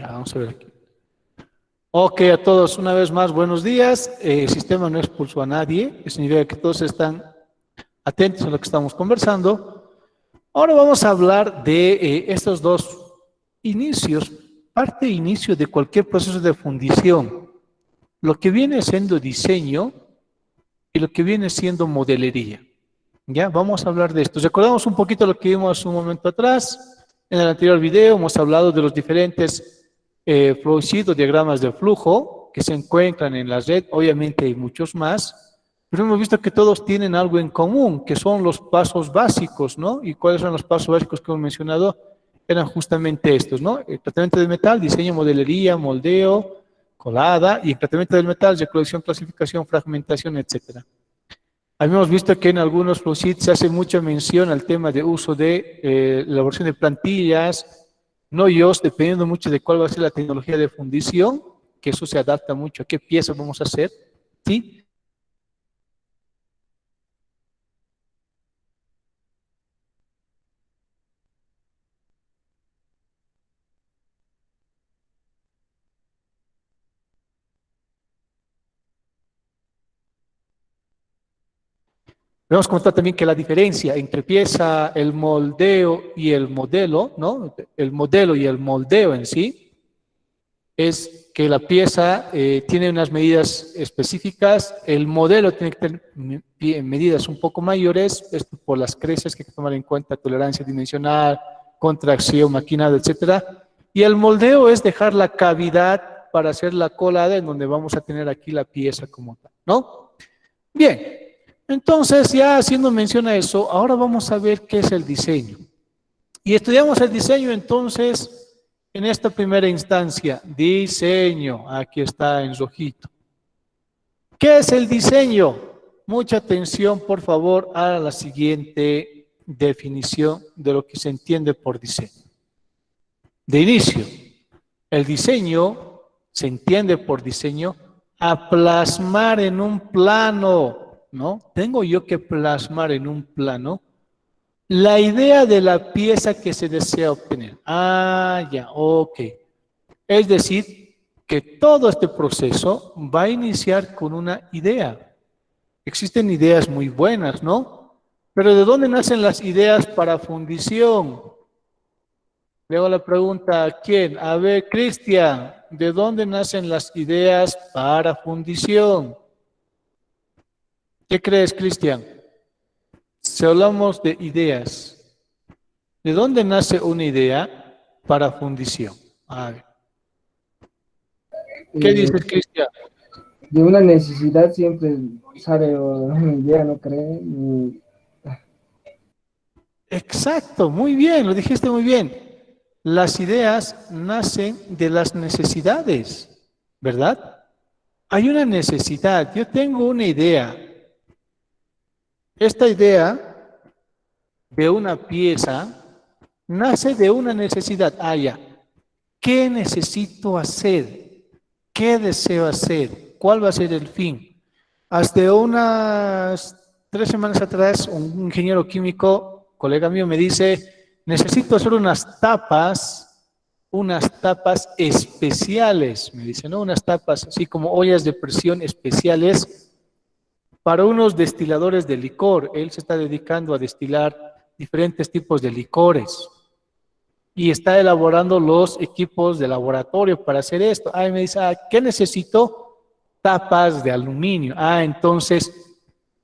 Ya, vamos a ver aquí. Ok, a todos, una vez más, buenos días. El sistema no expulsó a nadie, eso significa que todos están atentos a lo que estamos conversando. Ahora vamos a hablar de estos dos inicios, parte e inicio de cualquier proceso de fundición, lo que viene siendo diseño y lo que viene siendo modelería. Ya, vamos a hablar de esto. Recordamos un poquito lo que vimos un momento atrás. En el anterior video hemos hablado de los diferentes flowsheets o diagramas de flujo que se encuentran en la red. Obviamente hay muchos más, pero hemos visto que todos tienen algo en común, que son los pasos básicos, ¿no? ¿Y cuáles son los pasos básicos que hemos mencionado? Eran justamente estos, ¿no? El tratamiento del metal, diseño, modelería, moldeo, colada, y el tratamiento del metal, recolección, clasificación, fragmentación, etcétera. Habíamos visto que en algunos flowsheets se hace mucha mención al tema de uso de elaboración de plantillas, no-yos, dependiendo mucho de cuál va a ser la tecnología de fundición, que eso se adapta mucho a qué piezas vamos a hacer, ¿sí? Debemos comentar también que la diferencia entre pieza, el moldeo y el modelo, ¿no? El modelo y el moldeo en sí, es que la pieza tiene unas medidas específicas, el modelo tiene que tener medidas un poco mayores, esto por las creces que hay que tomar en cuenta, tolerancia dimensional, contracción, maquinado, etcétera. Y el moldeo es dejar la cavidad para hacer la colada en donde vamos a tener aquí la pieza como tal, ¿no? Bien, entonces ya haciendo mención a eso, ahora vamos a ver qué es el diseño. Y estudiamos el diseño entonces en esta primera instancia. Diseño, aquí está en rojito. ¿Qué es el diseño? Mucha atención, por favor, a la siguiente definición de lo que se entiende por diseño. De inicio, el diseño se entiende por diseño a plasmar en un plano, ¿no? Tengo yo que plasmar en un plano la idea de la pieza que se desea obtener. Ah, ya, ok. Es decir, que todo este proceso va a iniciar con una idea. Existen ideas muy buenas, ¿no? Pero ¿de dónde nacen las ideas para fundición? Le hago la pregunta a quién. A ver, Cristian, ¿de dónde nacen las ideas para fundición? ¿Qué crees, Cristian? Si hablamos de ideas, ¿de dónde nace una idea para fundición? A ver, ¿qué Eh, dices, Cristian? de una necesidad siempre sale una idea, ¿no cree? Exacto, muy bien, lo dijiste muy bien. Las ideas nacen de las necesidades, ¿verdad? Hay una necesidad, yo tengo una idea. Esta idea de una pieza nace de una necesidad. Ah, ya. ¿Qué necesito hacer? ¿Qué deseo hacer? ¿Cuál va a ser el fin? Hasta unas 3 semanas atrás, un ingeniero químico, colega mío, me dice, necesito hacer unas tapas especiales, me dice, ¿no? Unas tapas así como ollas de presión especiales para unos destiladores de licor. Él se está dedicando a destilar diferentes tipos de licores y está elaborando los equipos de laboratorio para hacer esto. Ah, y me dice, ¿qué necesito? Tapas de aluminio. Ah, entonces,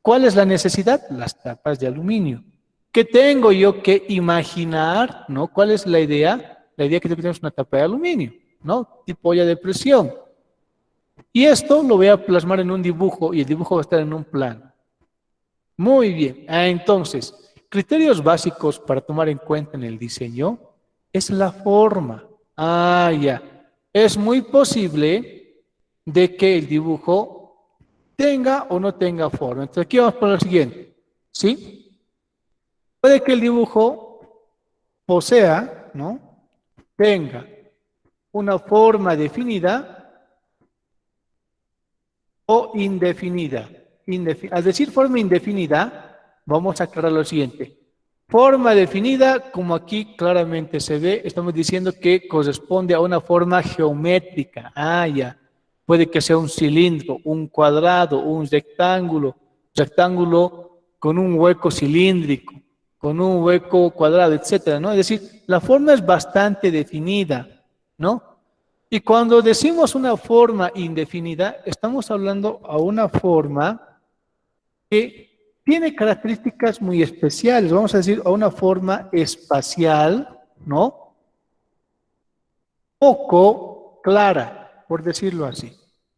¿cuál es la necesidad? Las tapas de aluminio. ¿Qué tengo yo que imaginar? ¿No? ¿Cuál es la idea? La idea que tenemos una tapa de aluminio, ¿no? Tipo olla de presión. Y esto lo voy a plasmar en un dibujo y el dibujo va a estar en un plano. Muy bien. Ah, entonces, criterios básicos para tomar en cuenta en el diseño es la forma. Ah, ya. Es muy posible de que el dibujo tenga o no tenga forma. Entonces, aquí vamos a poner lo siguiente. ¿Sí? Puede que el dibujo posea, ¿no? Tenga una forma definida o indefinida. Al decir forma indefinida, vamos a aclarar lo siguiente. Forma definida, como aquí claramente se ve, estamos diciendo que corresponde a una forma geométrica. Ah, ya. Puede que sea un cilindro, un cuadrado, un rectángulo con un hueco cilíndrico, con un hueco cuadrado, etcétera, ¿no? Es decir, la forma es bastante definida, ¿no? Y cuando decimos una forma indefinida, estamos hablando a una forma que tiene características muy especiales, vamos a decir, a una forma espacial, ¿no? Poco clara, por decirlo así.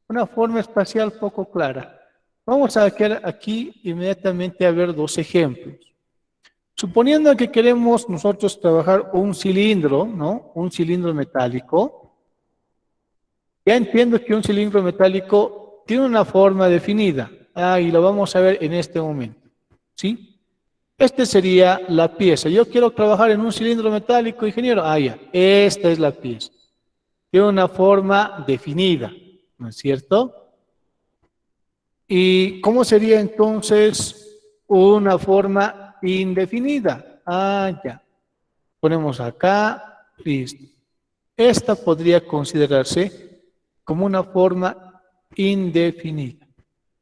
Una forma espacial poco clara. Vamos a ver aquí inmediatamente a ver dos ejemplos. Suponiendo que queremos nosotros trabajar un cilindro, ¿no? Un cilindro metálico. Ya entiendo que un cilindro metálico tiene una forma definida. Y lo vamos a ver en este momento. ¿Sí? Esta sería la pieza. Yo quiero trabajar en un cilindro metálico, ingeniero. Ya. Esta es la pieza. Tiene una forma definida, ¿no es cierto? ¿Y cómo sería entonces una forma indefinida? Ya. Ponemos acá, listo. Esta podría considerarse como una forma indefinida.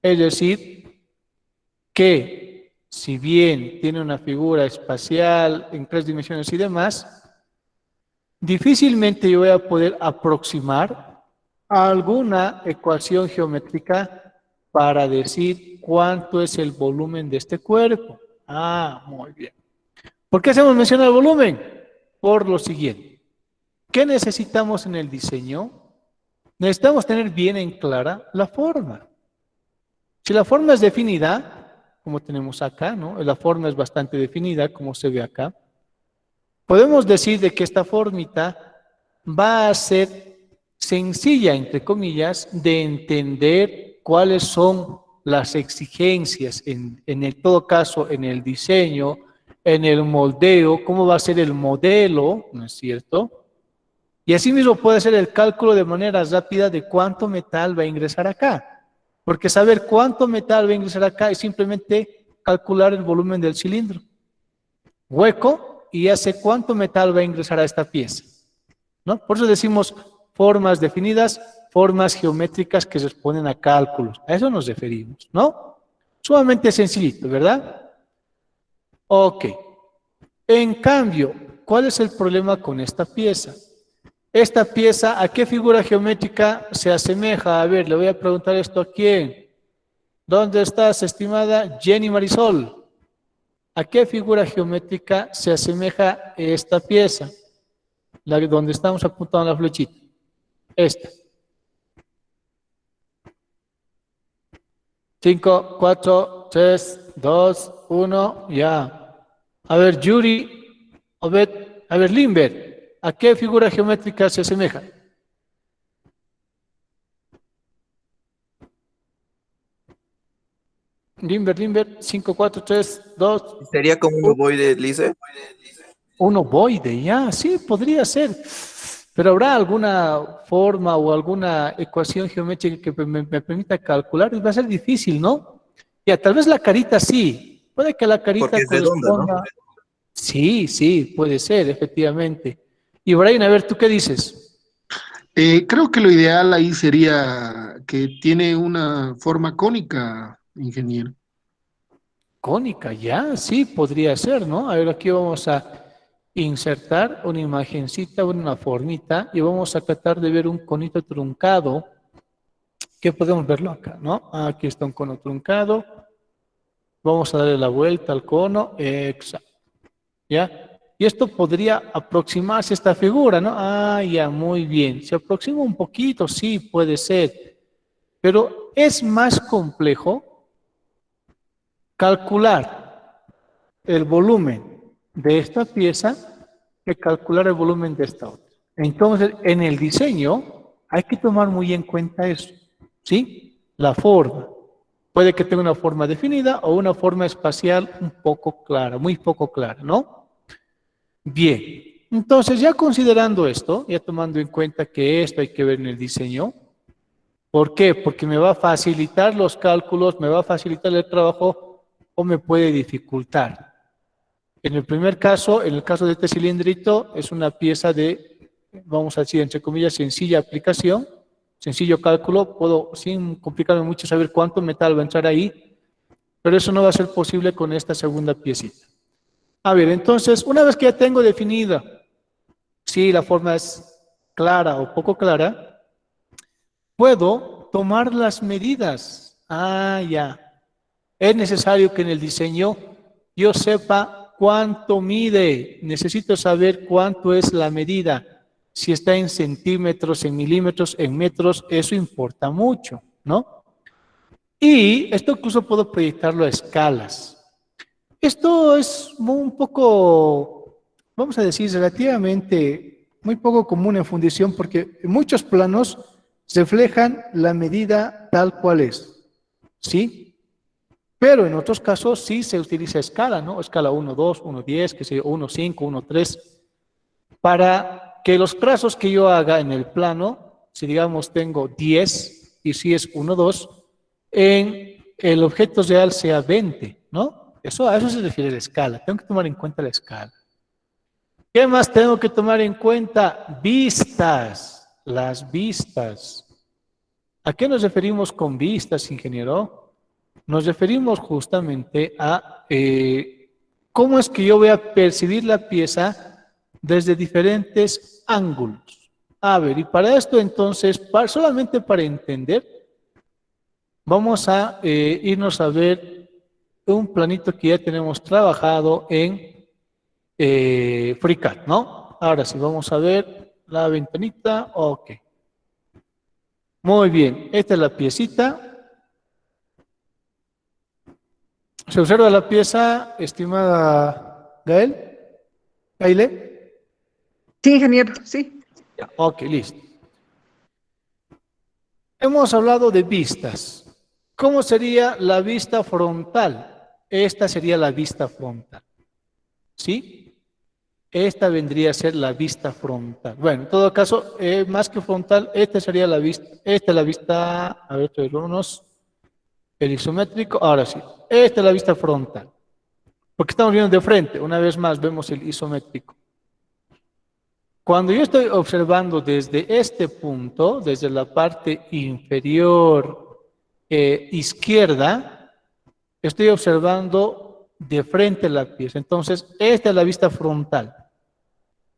Es decir, que si bien tiene una figura espacial en 3 dimensiones y demás, difícilmente yo voy a poder aproximar a alguna ecuación geométrica para decir cuánto es el volumen de este cuerpo. Muy bien. ¿Por qué hacemos mención al volumen? Por lo siguiente. ¿Qué necesitamos en el diseño? Necesitamos tener bien en clara la forma. Si la forma es definida, como tenemos acá, ¿no? La forma es bastante definida, como se ve acá. Podemos decir de que esta formita va a ser sencilla, entre comillas, de entender cuáles son las exigencias, en todo caso, en el diseño, en el moldeo, cómo va a ser el modelo, ¿no es cierto? Y asimismo puede ser el cálculo de manera rápida de cuánto metal va a ingresar acá. Porque saber cuánto metal va a ingresar acá es simplemente calcular el volumen del cilindro. Hueco, y ya sé cuánto metal va a ingresar a esta pieza, ¿no? Por eso decimos formas definidas, formas geométricas que responden a cálculos. A eso nos referimos, ¿no? Sumamente sencillito, ¿verdad? Ok. En cambio, ¿cuál es el problema con esta pieza? Esta pieza, ¿a qué figura geométrica se asemeja? A ver, le voy a preguntar esto a quién. ¿Dónde estás, estimada Jenny Marisol? ¿A qué figura geométrica se asemeja esta pieza? La donde estamos apuntando la flechita. Esta. 5, 4, 3, 2, 1, ya. A ver, Yuri, a ver, Limber, ¿a qué figura geométrica se asemeja? Limber, 5, 4, 3, 2, Sería como un ovoide, Lice. un ovoide, ya, sí, podría ser. Pero ¿habrá alguna forma o alguna ecuación geométrica que me permita calcular? Va a ser difícil, ¿no? Ya, tal vez la carita sí. Puede que la carita Porque es redonda, ¿no? corresponda. Sí, puede ser, efectivamente. Y Brian, a ver, ¿tú qué dices? Creo que lo ideal ahí sería que tiene una forma cónica, ingeniero. Cónica, ya, sí, podría ser, ¿no? A ver, aquí vamos a insertar una imagencita, una formita, y vamos a tratar de ver un conito truncado, que podemos verlo acá, ¿no? Aquí está un cono truncado. Vamos a darle la vuelta al cono, exacto, ¿ya? Y esto podría aproximarse a esta figura, ¿no? Ya, muy bien. Se aproxima un poquito, sí, puede ser. Pero es más complejo calcular el volumen de esta pieza que calcular el volumen de esta otra. Entonces, en el diseño hay que tomar muy en cuenta eso, ¿sí? La forma. Puede que tenga una forma definida o una forma espacial un poco clara, muy poco clara, ¿no? Bien, entonces ya considerando esto, ya tomando en cuenta que esto hay que ver en el diseño, ¿por qué? Porque me va a facilitar los cálculos, me va a facilitar el trabajo o me puede dificultar. En el primer caso, en el caso de este cilindrito, es una pieza de, vamos a decir, entre comillas, sencilla aplicación, sencillo cálculo. Puedo, sin complicarme mucho, saber cuánto metal va a entrar ahí, pero eso no va a ser posible con esta segunda piecita. A ver, entonces, una vez que ya tengo definida si la forma es clara o poco clara, puedo tomar las medidas. Ah, ya. Es necesario que en el diseño yo sepa cuánto mide. Necesito saber cuánto es la medida. Si está en centímetros, en milímetros, en metros, eso importa mucho, ¿no? Y esto incluso puedo proyectarlo a escalas. Esto es un poco, vamos a decir, relativamente muy poco común en fundición, porque en muchos planos reflejan la medida tal cual es, ¿sí? Pero en otros casos sí se utiliza escala, ¿no? Escala 1, 2, 1, 10, que sé yo, 1, 5, 1, 3, para que los trazos que yo haga en el plano, si digamos tengo 10 y si es 1, 2, en el objeto real sea 20, ¿no? A eso se refiere la escala. Tengo que tomar en cuenta la escala. ¿Qué más tengo que tomar en cuenta? Vistas. Las vistas. ¿A qué nos referimos con vistas, ingeniero? Nos referimos justamente a cómo es que yo voy a percibir la pieza desde diferentes ángulos. A ver, y para esto entonces, solamente para entender, vamos a irnos a ver un planito que ya tenemos trabajado en FreeCAD, ¿no? Ahora sí, vamos a ver la ventanita. Ok. Muy bien, esta es la piecita. ¿Se observa la pieza, estimada Gael? ¿Gaile? Sí, ingeniero, sí. Ya, ok, listo. Hemos hablado de vistas. ¿Cómo sería la vista frontal? Esta sería la vista frontal. ¿Sí? Esta vendría a ser la vista frontal. Bueno, en todo caso, más que frontal, esta sería la vista. Esta es la vista, a ver, el isométrico. Ahora sí, esta es la vista frontal. Porque estamos viendo de frente. Una vez más vemos el isométrico. Cuando yo estoy observando desde este punto, desde la parte inferior izquierda, estoy observando de frente la pieza. Entonces, esta es la vista frontal.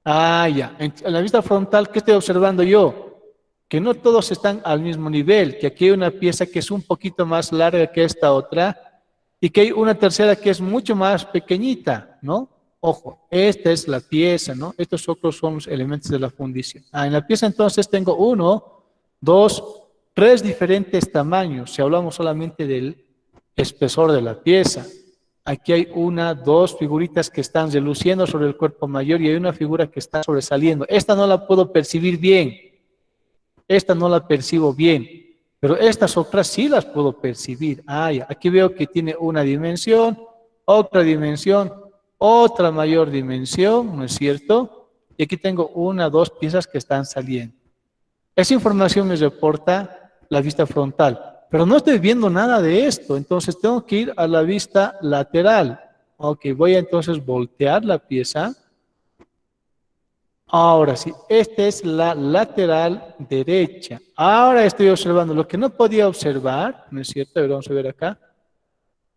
Ah, ya. En la vista frontal, ¿qué estoy observando yo? Que no todos están al mismo nivel, que aquí hay una pieza que es un poquito más larga que esta otra, y que hay una tercera que es mucho más pequeñita, ¿no? Ojo, esta es la pieza, ¿no? Estos otros son los elementos de la fundición. Ah, en la pieza entonces tengo 1, 2, 3 diferentes tamaños, si hablamos solamente del espesor de la pieza. Aquí hay 1, 2 figuritas que están reluciendo sobre el cuerpo mayor y hay una figura que está sobresaliendo. Esta no la puedo percibir bien. Esta no la percibo bien. Pero estas otras sí las puedo percibir. Ah, ya. Aquí veo que tiene una dimensión, otra mayor dimensión, ¿no es cierto? Y aquí tengo 1, 2 piezas que están saliendo. Esa información me reporta la vista frontal. Pero no estoy viendo nada de esto, entonces tengo que ir a la vista lateral. Ok, voy a entonces voltear la pieza. Ahora sí, esta es la lateral derecha. Ahora estoy observando lo que no podía observar, ¿no es cierto? A ver, vamos a ver acá.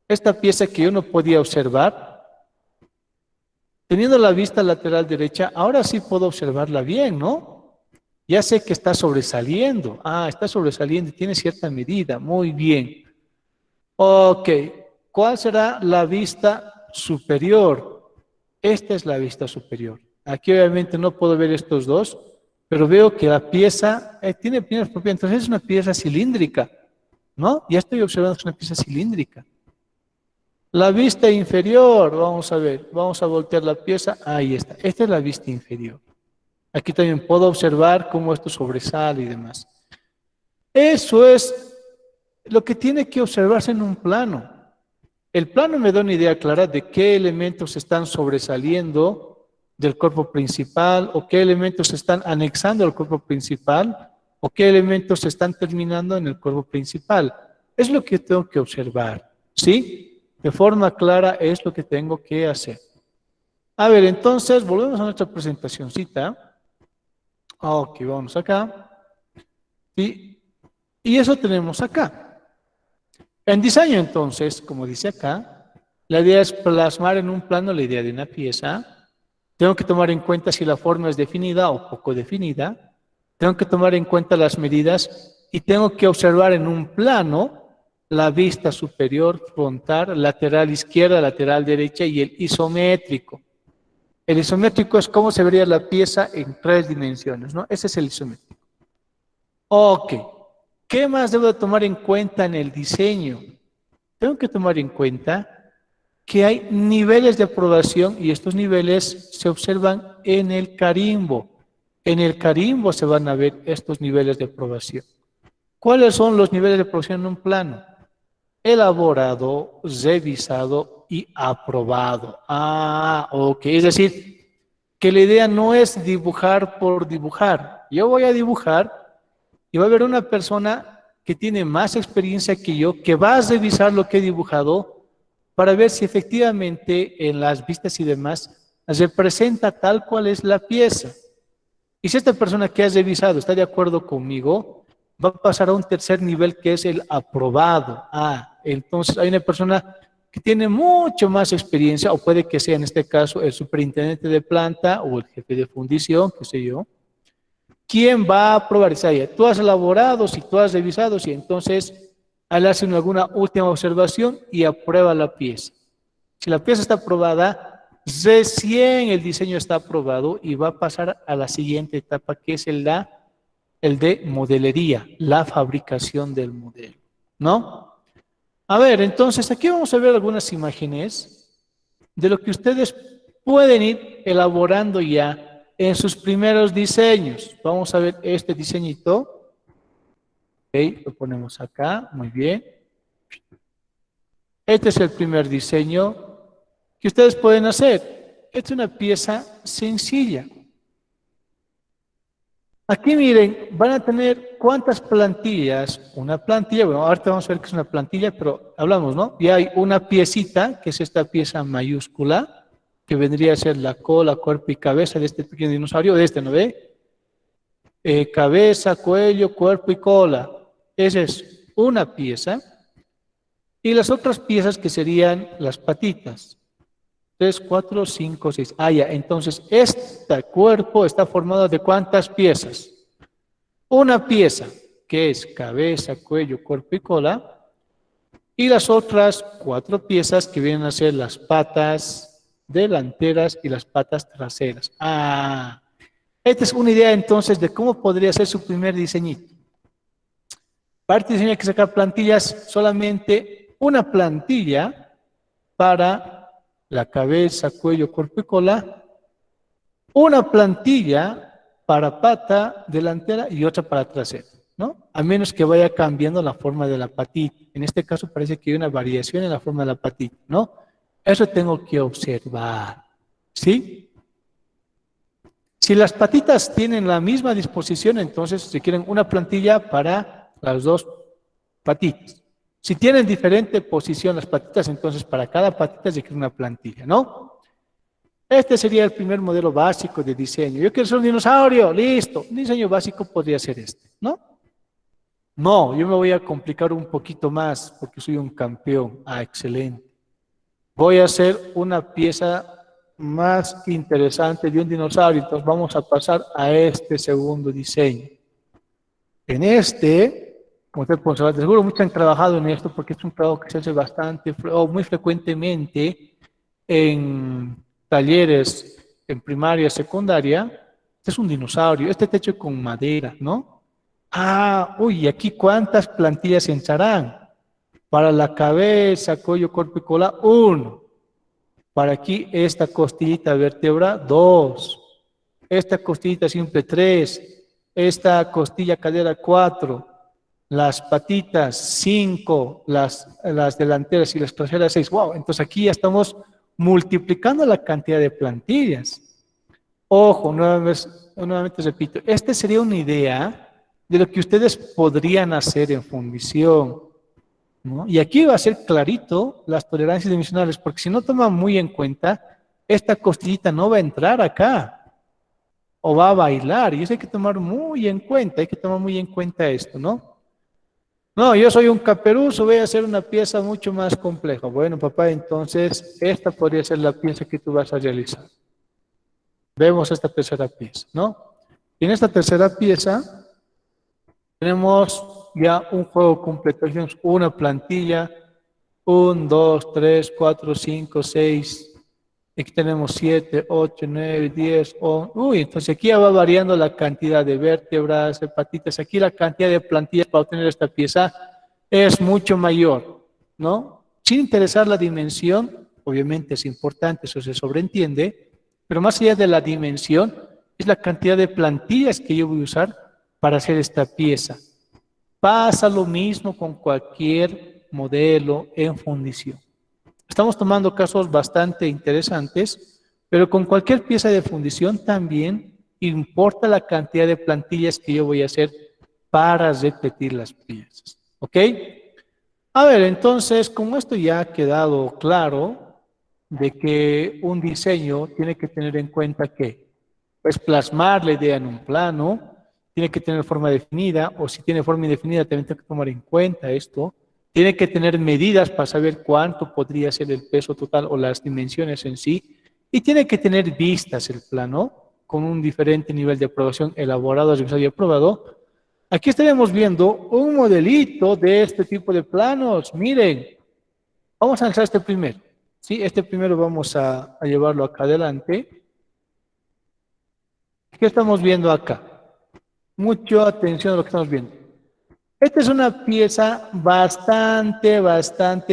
Esta pieza que yo no podía observar, teniendo la vista lateral derecha, ahora sí puedo observarla bien, ¿no? Ya sé que está sobresaliendo. Ah, está sobresaliendo y tiene cierta medida. Muy bien. Ok. ¿Cuál será la vista superior? Esta es la vista superior. Aquí obviamente no puedo ver estos dos, pero veo que la pieza tiene piezas propias. Entonces es una pieza cilíndrica, ¿no? Ya estoy observando que es una pieza cilíndrica. La vista inferior, vamos a ver. Vamos a voltear la pieza. Ahí está. Esta es la vista inferior. Aquí también puedo observar cómo esto sobresale y demás. Eso es lo que tiene que observarse en un plano. El plano me da una idea clara de qué elementos están sobresaliendo del cuerpo principal o qué elementos están anexando al cuerpo principal o qué elementos están terminando en el cuerpo principal. Es lo que tengo que observar, ¿sí? De forma clara es lo que tengo que hacer. A ver, entonces, volvemos a nuestra presentacioncita. Ok, vamos acá. Y eso tenemos acá. En diseño, entonces, como dice acá, la idea es plasmar en un plano la idea de una pieza. Tengo que tomar en cuenta si la forma es definida o poco definida. Tengo que tomar en cuenta las medidas y tengo que observar en un plano la vista superior, frontal, lateral izquierda, lateral derecha y el isométrico. El isométrico es cómo se vería la pieza en 3 dimensiones, ¿no? Ese es el isométrico. Ok. ¿Qué más debo de tomar en cuenta en el diseño? Tengo que tomar en cuenta que hay niveles de aprobación y estos niveles se observan en el carimbo. En el carimbo se van a ver estos niveles de aprobación. ¿Cuáles son los niveles de aprobación en un plano? Elaborado, revisado y aprobado. Ah, ok. Es decir, que la idea no es dibujar por dibujar. Yo voy a dibujar y va a haber una persona que tiene más experiencia que yo, que va a revisar lo que he dibujado para ver si efectivamente en las vistas y demás representa tal cual es la pieza. Y si esta persona que ha revisado está de acuerdo conmigo, va a pasar a un tercer nivel que es el aprobado. Ah, entonces hay una persona que tiene mucho más experiencia, o puede que sea en este caso el superintendente de planta o el jefe de fundición, qué sé yo. ¿Quién va a aprobar esa idea? Tú has elaborado, si tú has revisado, si entonces él hace alguna última observación y aprueba la pieza. Si la pieza está aprobada, recién el diseño está aprobado y va a pasar a la siguiente etapa, que es el de modelería, la fabricación del modelo, ¿no? A ver, entonces aquí vamos a ver algunas imágenes de lo que ustedes pueden ir elaborando ya en sus primeros diseños. Vamos a ver este diseñito. Ok, lo ponemos acá, muy bien. Este es el primer diseño que ustedes pueden hacer. Esta es una pieza sencilla. Aquí miren, van a tener cuántas plantillas. Una plantilla, bueno, ahorita vamos a ver qué es una plantilla, pero hablamos, ¿no? Y hay una piecita, que es esta pieza mayúscula, que vendría a ser la cola, cuerpo y cabeza de este pequeño dinosaurio, de este, ¿no ve? Cabeza, cuello, cuerpo y cola. Esa es una pieza. Y las otras piezas que serían las patitas. 3, 4, 5, 6. Ah, ya. Entonces, este cuerpo está formado de ¿cuántas piezas? Una pieza, que es cabeza, cuello, cuerpo y cola. Y las otras 4 piezas que vienen a ser las patas delanteras y las patas traseras. Ah, esta es una idea entonces de cómo podría ser su primer diseñito. Para este diseño hay que sacar plantillas, solamente una plantilla para la cabeza, cuello, cuerpo y cola, una plantilla para pata delantera y otra para trasera, ¿no? A menos que vaya cambiando la forma de la patita. En este caso parece que hay una variación en la forma de la patita, ¿no? Eso tengo que observar, ¿sí? Si las patitas tienen la misma disposición, entonces se quieren una plantilla para las 2 patitas. Si tienen diferente posición las patitas, entonces para cada patita se quiere una plantilla, ¿no? Este sería el primer modelo básico de diseño. Yo quiero ser un dinosaurio, listo. Un diseño básico podría ser este, ¿no? No, yo me voy a complicar un poquito más porque soy un campeón. Ah, excelente. Voy a hacer una pieza más interesante de un dinosaurio, entonces vamos a pasar a este segundo diseño. En este, como ustedes pueden saber, seguro muchos han trabajado en esto porque es un trabajo que se hace bastante o muy frecuentemente en talleres en primaria, secundaria. Este es un dinosaurio, este está hecho con madera, ¿no? Ah, uy, aquí ¿cuántas plantillas se echarán? Para la cabeza, cuello, cuerpo y cola, 1. Para aquí esta costillita vértebra, 2. Esta costillita simple, 3. Esta costilla cadera, 4. Las patitas, 5. Las delanteras y las traseras, 6. Wow, entonces aquí ya estamos multiplicando la cantidad de plantillas. Ojo, nuevamente repito, esta sería una idea de lo que ustedes podrían hacer en fundición, ¿no? Y aquí va a ser clarito las tolerancias dimensionales, porque si no toman muy en cuenta, esta costillita no va a entrar acá o va a bailar. Y eso hay que tomar muy en cuenta, hay que tomar muy en cuenta esto, ¿no? No, yo soy un caperuso, voy a hacer una pieza mucho más compleja. Bueno, papá, entonces esta podría ser la pieza que tú vas a realizar. Vemos esta tercera pieza, ¿no? Y en esta tercera pieza tenemos ya un juego completo. Tenemos una plantilla, 1, 2, 3, 4, 5, 6. Aquí tenemos 7, 8, 9, 10, 11. Uy, entonces aquí ya va variando la cantidad de vértebras, de patitas. Aquí la cantidad de plantillas para obtener esta pieza es mucho mayor, ¿no? Sin interesar la dimensión, obviamente es importante, eso se sobreentiende, pero más allá de la dimensión, es la cantidad de plantillas que yo voy a usar para hacer esta pieza. Pasa lo mismo con cualquier modelo en fundición. Estamos tomando casos bastante interesantes, pero con cualquier pieza de fundición también importa la cantidad de plantillas que yo voy a hacer para repetir las piezas. ¿Ok? A ver, entonces, como esto ya ha quedado claro, de que un diseño tiene que tener en cuenta que, pues, plasmar la idea en un plano, tiene que tener forma definida, o si tiene forma indefinida, también tengo que tomar en cuenta esto. Tiene que tener medidas para saber cuánto podría ser el peso total o las dimensiones en sí. Y tiene que tener vistas el plano con un diferente nivel de aprobación elaborado, revisado y aprobado. Aquí estaremos viendo un modelito de este tipo de planos. Miren, vamos a lanzar este primero. ¿Sí? Este primero vamos a llevarlo acá adelante. ¿Qué estamos viendo acá? Mucha atención a lo que estamos viendo. Esta es una pieza bastante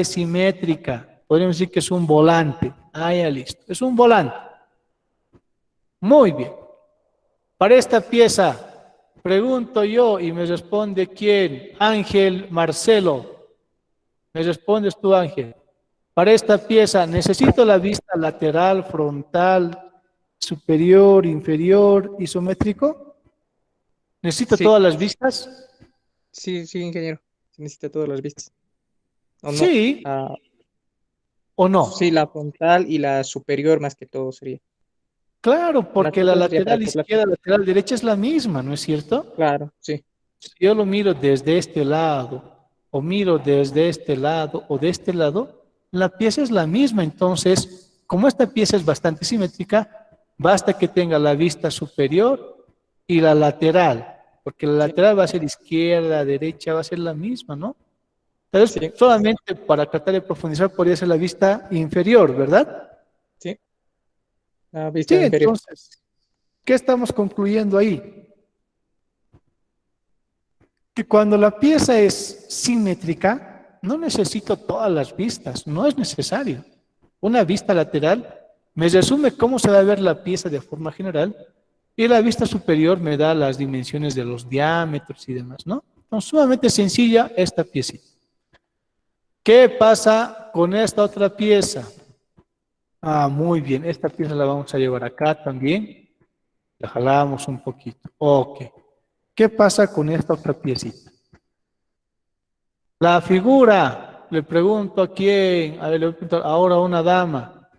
simétrica. Podríamos decir que es un volante. Ah, ya listo. Es un volante. Muy bien. Para esta pieza, pregunto yo y me responde ¿quién? Ángel Marcelo. ¿Me respondes tú, Ángel? Para esta pieza, ¿necesito la vista lateral, frontal, superior, inferior, isométrico? ¿Necesito Sí, todas las vistas? sí, ingeniero. Se necesita todas las vistas. ¿O no? Sí Ah, o no. sí, la frontal y la superior más que todo sería. Claro, La porque la total sería para lateral hacerla. izquierda, lateral derecha es la misma, ¿no es cierto? Claro, sí. Si yo lo miro desde este lado, o miro desde este lado, o de este lado, la pieza es la misma. Entonces, como esta pieza es bastante simétrica, basta que tenga la vista superior y la lateral, porque la Sí, lateral va a ser izquierda, derecha, va a ser la misma, ¿no? Entonces, sí, solamente para tratar de profundizar podría ser la vista inferior, ¿verdad? sí. La vista Sí, inferior. entonces, ¿qué estamos concluyendo ahí? Que cuando la pieza es simétrica, no necesito todas las vistas, no es necesario. Una vista lateral me resume cómo se va a ver la pieza de forma general y la vista superior me da las dimensiones de los diámetros y demás, ¿no? Entonces, sumamente sencilla esta piecita. ¿Qué pasa con esta otra pieza? Ah, muy bien, esta pieza la vamos a llevar acá también. La jalamos un poquito. Ok. ¿Qué pasa con esta otra piecita? La figura, le pregunto a quién, a ver, le pregunto ahora a una dama.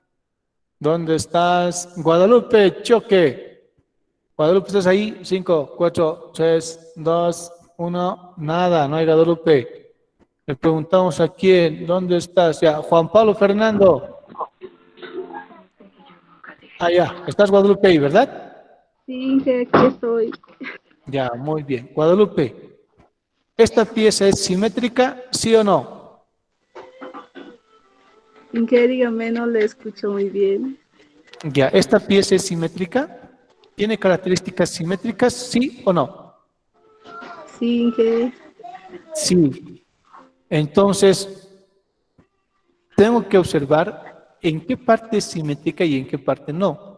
¿Dónde estás? Guadalupe, choque. Guadalupe, ¿estás ahí? 5, 4, 3, 2, 1, nada, no hay Guadalupe. Le preguntamos a quién, ¿dónde estás? Ya, Juan Pablo Fernando. Ah, ya, estás Guadalupe ahí, ¿verdad? Sí, que aquí estoy. Ya, muy bien. Guadalupe, ¿esta pieza es simétrica, sí o no? En que dígame, no le escucho muy bien. Ya, ¿esta pieza es simétrica? ¿Tiene características simétricas, sí o no? Sí, en que Sí. Entonces, tengo que observar en qué parte es simétrica y en qué parte no.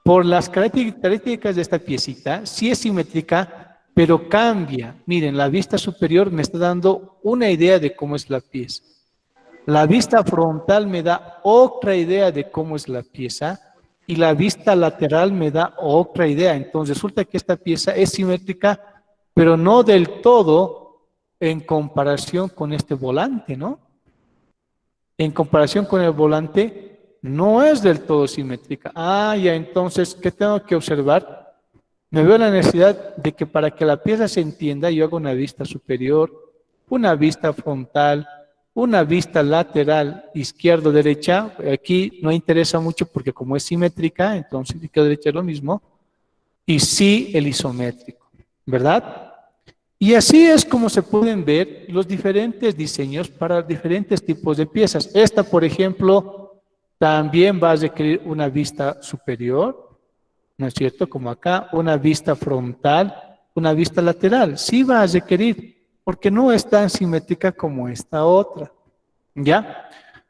Por las características de esta piecita, sí es simétrica, pero cambia. Miren, la vista superior me está dando una idea de cómo es la pieza. La vista frontal me da otra idea de cómo es la pieza y la vista lateral me da otra idea. Entonces resulta que esta pieza es simétrica, pero no del todo en comparación con este volante, ¿no? En comparación con el volante, no es del todo simétrica. Ah, ya, entonces, ¿qué tengo que observar? Me veo la necesidad de que para que la pieza se entienda, yo hago una vista superior, una vista frontal, una vista lateral, izquierdo-derecha. Aquí no interesa mucho porque como es simétrica, entonces izquierdo-derecha es lo mismo. Y sí el isométrico, ¿verdad? Y así es como se pueden ver los diferentes diseños para diferentes tipos de piezas. Esta, por ejemplo, también va a requerir una vista superior, ¿no es cierto? Como acá, una vista frontal, una vista lateral. Sí va a requerir, porque no es tan simétrica como esta otra. ¿Ya?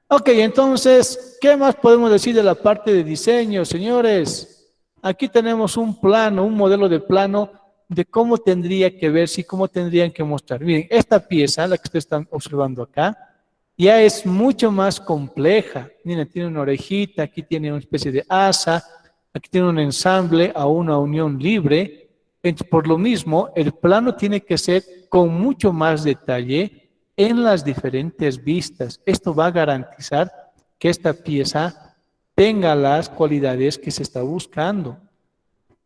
Ok, entonces, ¿qué más podemos decir de la parte de diseño, señores? Aquí tenemos un plano, un modelo de plano de cómo tendría que verse y cómo tendrían que mostrar. Miren, esta pieza, la que ustedes están observando acá, ya es mucho más compleja. Miren, tiene una orejita, aquí tiene una especie de asa, aquí tiene un ensamble a una unión libre. Entonces, por lo mismo, el plano tiene que ser con mucho más detalle en las diferentes vistas. Esto va a garantizar que esta pieza tenga las cualidades que se está buscando.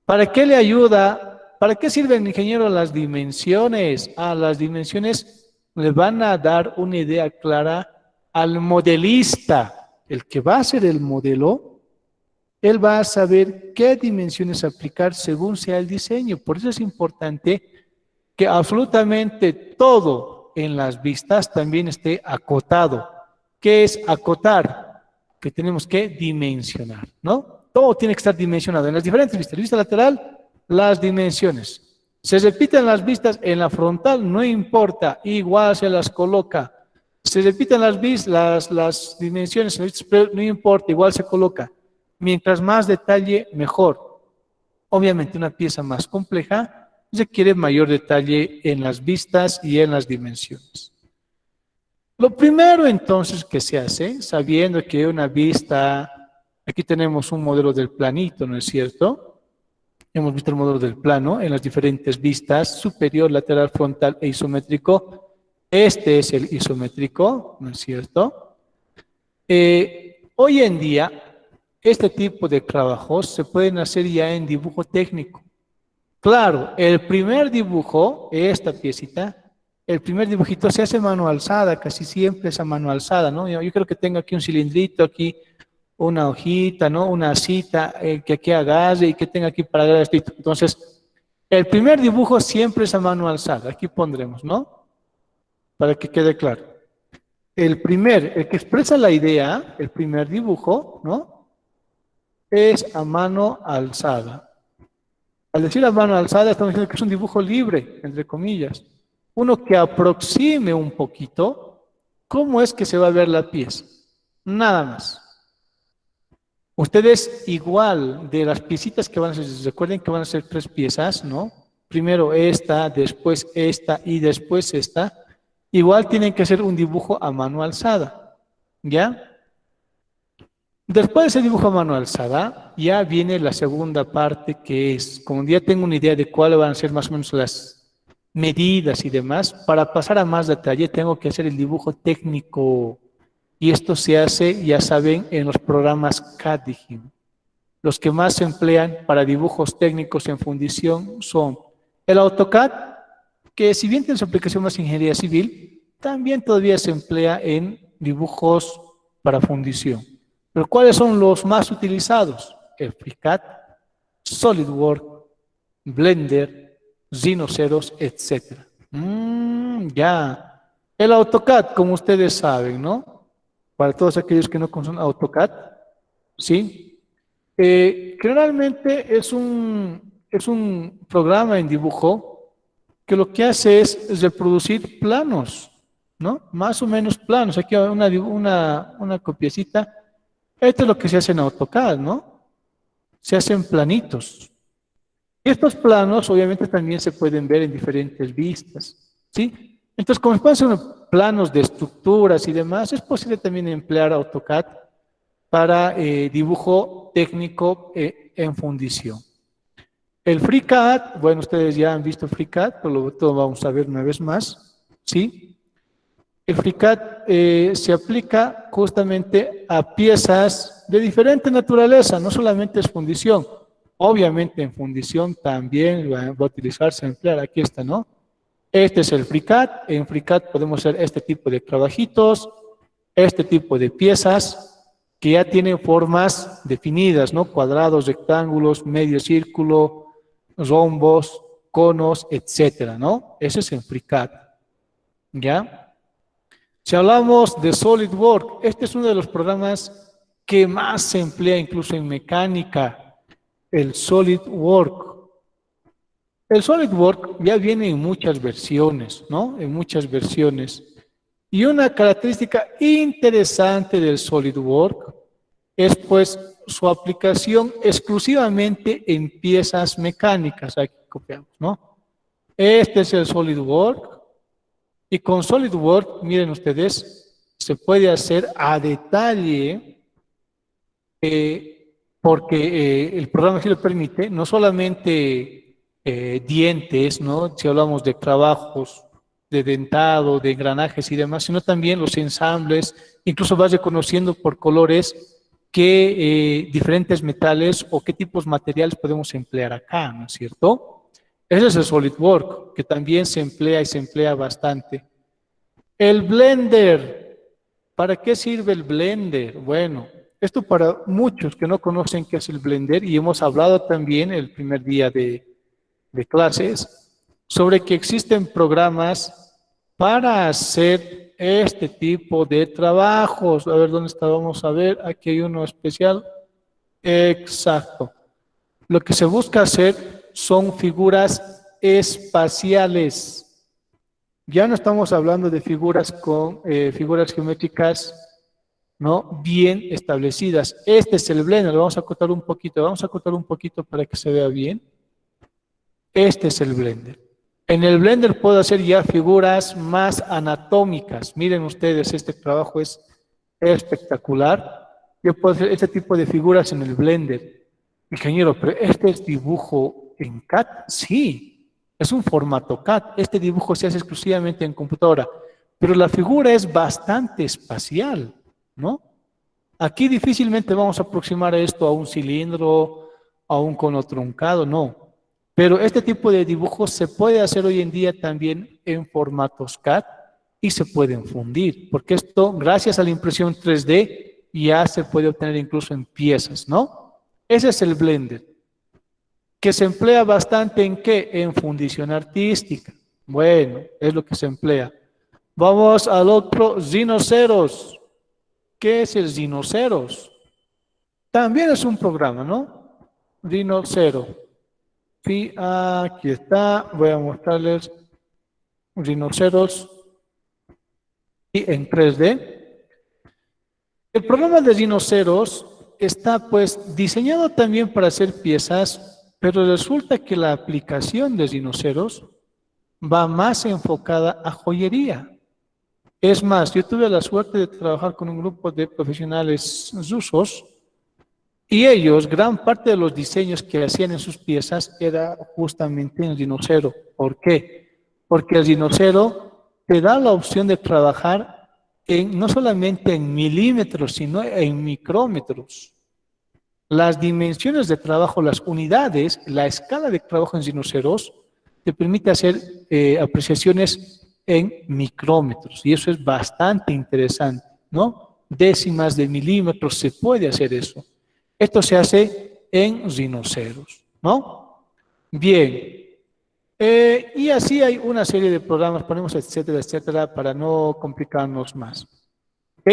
¿Para qué le ayuda? ¿Para qué sirven, ingeniero, las dimensiones? Las dimensiones le van a dar una idea clara al modelista, el que va a hacer el modelo. Él va a saber qué dimensiones aplicar según sea el diseño. Por eso es importante que absolutamente todo en las vistas también esté acotado. ¿Qué es acotar? Que tenemos que dimensionar, ¿no? Todo tiene que estar dimensionado en las diferentes vistas. Vista lateral, las dimensiones. Se repiten las vistas en la frontal, no importa, igual se las coloca. Se repiten las dimensiones en la vista superior, no importa, igual se coloca. Mientras más detalle, mejor. Obviamente una pieza más compleja requiere mayor detalle en las vistas y en las dimensiones. Lo primero entonces que se hace, sabiendo que una vista, aquí tenemos un modelo del planito, ¿no es cierto? Hemos visto el modelo del plano en las diferentes vistas, superior, lateral, frontal e isométrico. Este es el isométrico, ¿no es cierto? Hoy en día, este tipo de trabajos se pueden hacer ya en dibujo técnico. Claro, el primer dibujo, esta piecita, el primer dibujito se hace a mano alzada, casi siempre es a mano alzada, ¿no? Yo creo que tengo aquí un cilindrito, aquí una hojita, ¿no? Una cita que aquí agarre y que tenga aquí para agarrar escrito. Entonces, el primer dibujo siempre es a mano alzada, aquí pondremos, ¿no? Para que quede claro. El que expresa la idea, el primer dibujo, ¿no? Es a mano alzada. Al decir a mano alzada, estamos diciendo que es un dibujo libre, entre comillas. Uno que aproxime un poquito cómo es que se va a ver la pieza. Nada más. Ustedes igual de las piecitas que van a ser, recuerden que van a ser 3 piezas, ¿no? Primero esta, después esta y después esta. Igual tienen que hacer un dibujo a mano alzada, ¿ya? Después de ese dibujo a mano alzada, ya viene la segunda parte que es, como ya tengo una idea de cuáles van a ser más o menos las medidas y demás, para pasar a más detalle tengo que hacer el dibujo técnico. Y esto se hace, ya saben, en los programas CAD, dijimos. Los que más se emplean para dibujos técnicos en fundición son el AutoCAD, que si bien tiene su aplicación más en ingeniería civil, también todavía se emplea en dibujos para fundición. Pero ¿cuáles son los más utilizados? El FreeCAD, SolidWorks, Blender, Rhinoceros, etc. Ya. El AutoCAD, como ustedes saben, ¿no? Para todos aquellos que no conocen AutoCAD, ¿sí? Generalmente es un programa en dibujo que lo que hace es reproducir planos, ¿no? Más o menos planos. Aquí una copiecita. Esto es lo que se hace en AutoCAD, ¿no? Se hacen planitos. Y estos planos obviamente también se pueden ver en diferentes vistas, ¿sí? Entonces, como se pueden hacer planos de estructuras y demás, es posible también emplear AutoCAD para dibujo técnico en fundición. El FreeCAD, bueno, ustedes ya han visto FreeCAD, pero lo vamos a ver una vez más, ¿sí? El FreeCAD se aplica justamente a piezas de diferente naturaleza, no solamente es fundición. Obviamente en fundición también va a utilizarse, emplear, aquí está, ¿no? Este es el FreeCAD. En FreeCAD podemos hacer este tipo de trabajitos, este tipo de piezas que ya tienen formas definidas, ¿no? Cuadrados, rectángulos, medio círculo, rombos, conos, etcétera, ¿no? Ese es en FreeCAD, ¿ya? Si hablamos de SolidWorks, este es uno de los programas que más se emplea incluso en mecánica, el SolidWorks. El SolidWorks ya viene en muchas versiones, ¿no? En muchas versiones. Y una característica interesante del SolidWorks es pues su aplicación exclusivamente en piezas mecánicas. Aquí copiamos, ¿no? Este es el SolidWorks. Y con SolidWorks, miren ustedes, se puede hacer a detalle, porque el programa sí lo permite, no solamente dientes, ¿no? Si hablamos de trabajos de dentado, de engranajes y demás, sino también los ensambles, incluso vas reconociendo por colores qué diferentes metales o qué tipos de materiales podemos emplear acá, ¿no es cierto? Ese es el SolidWorks, que también se emplea y se emplea bastante. El Blender, ¿para qué sirve el Blender? Bueno, esto para muchos que no conocen qué es el Blender, y hemos hablado también el primer día de clases, sobre que existen programas para hacer este tipo de trabajos. A ver, ¿dónde está? Vamos a ver, aquí hay uno especial. Exacto. Lo que se busca hacer son figuras espaciales. Ya no estamos hablando de figuras con figuras geométricas, ¿no? Bien establecidas. Este es el Blender, lo vamos a acotar un poquito para que se vea bien. Este es el Blender. En el Blender puedo hacer ya figuras más anatómicas. Miren ustedes, este trabajo es espectacular. Yo puedo hacer este tipo de figuras en el Blender. Ingeniero, pero ¿este es dibujo en CAD? Sí, es un formato CAD. Este dibujo se hace exclusivamente en computadora. Pero la figura es bastante espacial, ¿no? Aquí difícilmente vamos a aproximar esto a un cilindro, a un cono truncado, no. Pero este tipo de dibujos se puede hacer hoy en día también en formatos CAD y se pueden fundir, porque esto, gracias a la impresión 3D, ya se puede obtener incluso en piezas, ¿no? Ese es el Blender, que se emplea bastante ¿en qué? En fundición artística. Bueno, es lo que se emplea. Vamos al otro, Rhinoceros. ¿Qué es el Rhinoceros? También es un programa, ¿no? Rhinoceros. Sí, aquí está. Voy a mostrarles Rhinoceros y en 3D. El programa de Rhinoceros está pues diseñado también para hacer piezas, pero resulta que la aplicación de Rhinoceros va más enfocada a joyería. Es más, yo tuve la suerte de trabajar con un grupo de profesionales rusos y ellos, gran parte de los diseños que hacían en sus piezas era justamente en Rhinocero. ¿Por qué? Porque el Rhinocero te da la opción de trabajar no solamente en milímetros, sino en micrómetros. Las dimensiones de trabajo, las unidades, la escala de trabajo en Rhinoceros te permite hacer apreciaciones en micrómetros, y eso es bastante interesante, ¿no? Décimas de milímetros, se puede hacer eso. Esto se hace en Rhinoceros, ¿no? Bien. Y así hay una serie de programas, ponemos etcétera, etcétera, para no complicarnos más. ¿Ok?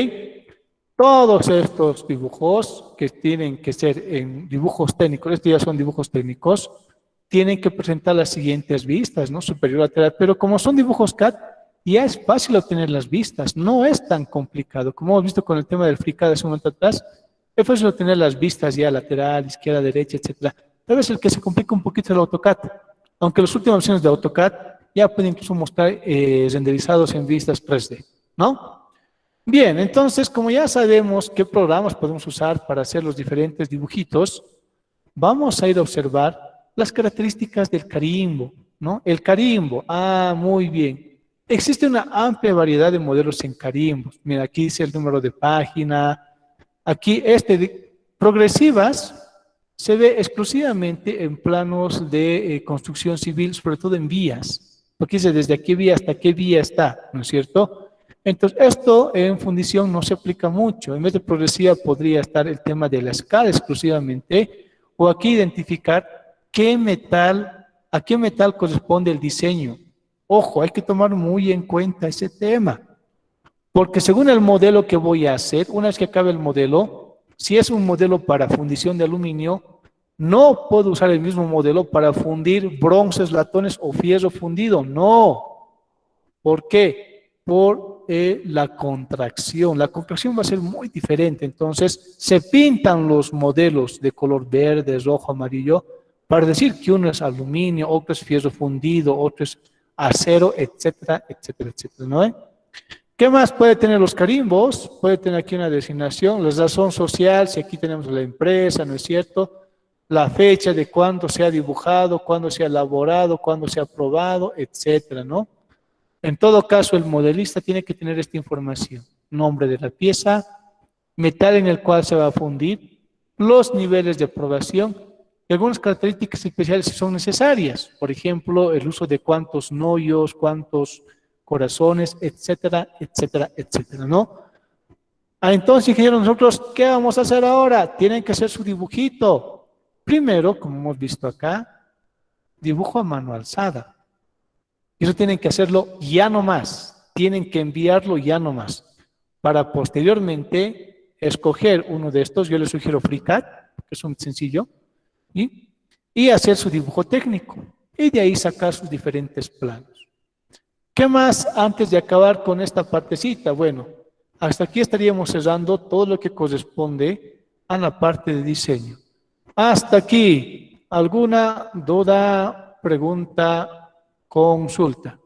Todos estos dibujos que tienen que ser en dibujos técnicos, estos ya son dibujos técnicos, tienen que presentar las siguientes vistas, ¿no? Superior, lateral, pero como son dibujos CAD, ya es fácil obtener las vistas, no es tan complicado. Como hemos visto con el tema del FreeCAD hace un momento atrás, es fácil obtener las vistas ya lateral, izquierda, derecha, etcétera. Tal vez el que se complica un poquito es el AutoCAD, aunque las últimas versiones de AutoCAD ya pueden incluso mostrar renderizados en vistas 3D, ¿no? Bien, entonces, como ya sabemos qué programas podemos usar para hacer los diferentes dibujitos, vamos a ir a observar las características del carimbo, ¿no? El carimbo, muy bien. Existe una amplia variedad de modelos en carimbos. Mira, aquí dice el número de página. Aquí progresivas se ve exclusivamente en planos de construcción civil, sobre todo en vías. Porque dice desde qué vía hasta qué vía está, ¿no es cierto? Entonces, esto en fundición no se aplica mucho. En vez de progresiva podría estar el tema de la escala exclusivamente, o aquí identificar a qué metal corresponde el diseño. Ojo, hay que tomar muy en cuenta ese tema, porque según el modelo que voy a hacer, una vez que acabe el modelo, si es un modelo para fundición de aluminio, no puedo usar el mismo modelo para fundir bronces, latones o fierro fundido, no. ¿Por qué? Por la contracción. La contracción va a ser muy diferente, entonces se pintan los modelos de color verde, rojo, amarillo, para decir que uno es aluminio, otro es fierro fundido, otro es acero, etcétera, etcétera, etcétera, ¿no? ¿Qué más puede tener los carimbos? Puede tener aquí una designación, la razón social, si aquí tenemos la empresa, ¿no es cierto? La fecha de cuándo se ha dibujado, cuándo se ha elaborado, cuándo se ha aprobado, etcétera, ¿no? En todo caso, el modelista tiene que tener esta información. Nombre de la pieza, metal en el cual se va a fundir, los niveles de aprobación y algunas características especiales si son necesarias. Por ejemplo, el uso de cuántos noyos, cuántos corazones, etcétera, etcétera, etcétera, ¿no? Entonces, ingenieros, nosotros, ¿qué vamos a hacer ahora? Tienen que hacer su dibujito. Primero, como hemos visto acá, dibujo a mano alzada. Eso tienen que hacerlo ya nomás. Tienen que enviarlo ya nomás. Para posteriormente escoger uno de estos, yo les sugiero FreeCAD, que es muy sencillo, y hacer su dibujo técnico. Y de ahí sacar sus diferentes planos. ¿Qué más antes de acabar con esta partecita? Bueno, hasta aquí estaríamos cerrando todo lo que corresponde a la parte de diseño. Hasta aquí, ¿alguna duda, pregunta, consulta?